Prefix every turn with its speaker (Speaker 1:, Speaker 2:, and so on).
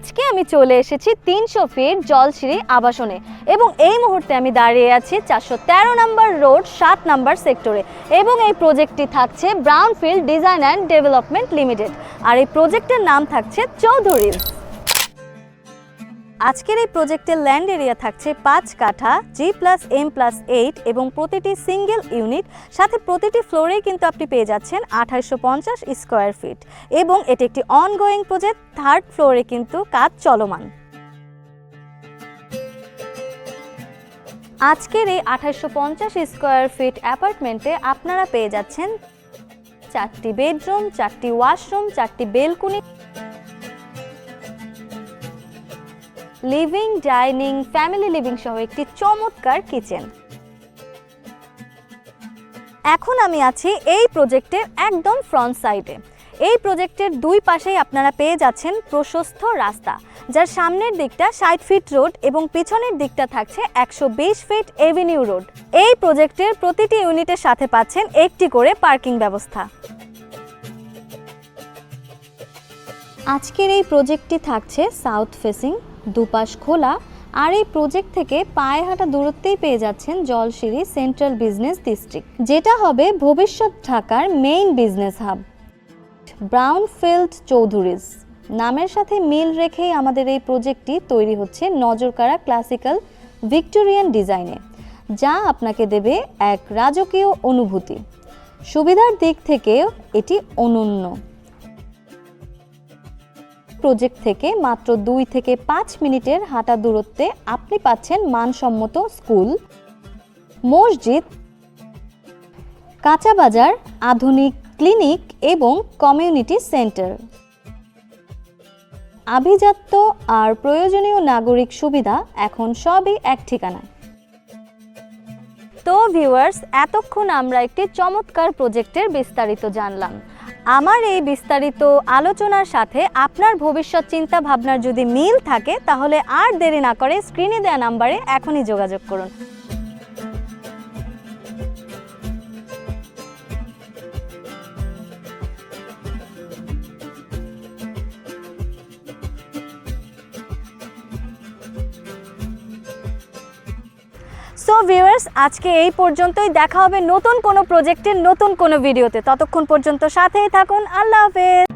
Speaker 1: আজকে আমি চলে এসেছি 300 ফিট জলসিঁড়ি আবাসনে এবং এই মুহূর্তে আমি দাঁড়িয়ে আছি 413 নম্বর রোড 7 নম্বর সেক্টরে এবং এই প্রজেক্টটি থাকছে brownfield design and development limited আর এই প্রজেক্টের নাম থাকছে চৌধুরীজ। আজকের এই প্রজেক্টের ল্যান্ড এরিয়া থাকছে 5 কাঠা G+M+8 এবং প্রতিটি সিঙ্গেল ইউনিট, সাথে প্রতিটি ফ্লোরেই কিন্তু আপনি পেয়ে যাচ্ছেন 2850 স্কোয়ার ফিট এবং এটি একটি অনগোয়িং প্রজেক্ট। থার্ড ফ্লোরে কিন্তু কাজ চলমান। আজকের এই 2850 স্কোয়ার ফিট অ্যাপার্টমেন্টে আপনারা পেয়ে যাচ্ছেন 4টি বেডরুম, 4টি ওয়াশরুম, 4টি balcony, living, dining, family living সহ একটি চমৎকার কিচেন। এখন আমি আছি এই প্রজেক্টের একদম ফ্রন্ট সাইডে। এই প্রজেক্টের দুই পাশেই আপনারা পেয়ে যাচ্ছেন প্রশস্ত রাস্তা, যার সামনের দিকটা 60 ফিট রোড এবং পিছনের দিকটা থাকছে 120 ফিট এভিনিউ রোড। এই প্রজেক্টের প্রতিটি ইউনিটের সাথে পাচ্ছেন একটি করে পার্কিং ব্যবস্থা। আজকের এই প্রজেক্টটি থাকছে সাউথ ফেসিং, দুপাশ খোলা, আর এই প্রজেক্ট থেকে পায়ে হাঁটা দূরত্বেই পেয়ে যাচ্ছেন জলসিঁড়ি সেন্ট্রাল বিজনেস ডিস্ট্রিক্ট, যেটা হবে ভবিষ্যৎ ঢাকার মেইন বিজনেস হাব। ব্রাউনফিল্ড চৌধুরীজ নামের সাথে মিল রেখেই আমাদের এই প্রজেক্টটি তৈরি হচ্ছে নজরকাড়া ক্লাসিক্যাল ভিক্টোরিয়ান ডিজাইনে, যা আপনাকে দেবে এক রাজকীয় অনুভূতি। সুবিধার দিক থেকেও এটি অনন্য। প্রজেক্ট থেকে মাত্র 2 থেকে 5 মিনিটের হাঁটা দূরত্বে আপনি পাচ্ছেন মানসম্মত স্কুল, মসজিদ, কাঁচা বাজার, আধুনিক ক্লিনিক এবং কমিউনিটি সেন্টার। আভিজাত্য আর প্রয়োজনীয় নাগরিক সুবিধা এখন সবই এক ঠিকানায়। তো ভিউয়ার্স, এতক্ষণ আমরা একটি চমৎকার প্রজেক্টের বিস্তারিত জানলাম। আমার এই বিস্তারিত আলোচনার সাথে আপনার ভবিষ্যৎ চিন্তা ভাবনার যদি মিল থাকে তাহলে আর দেরি না করে স্ক্রিনে দেওয়া নাম্বারে এখনই যোগাযোগ করুন। সো ভিউয়ার্স, আজকে এই পর্যন্তই। দেখা হবে নতুন কোনো প্রজেক্টের নতুন কোনো ভিডিওতে। ততক্ষণ পর্যন্ত সাথেই থাকুন। আল্লাহ হাফেজ।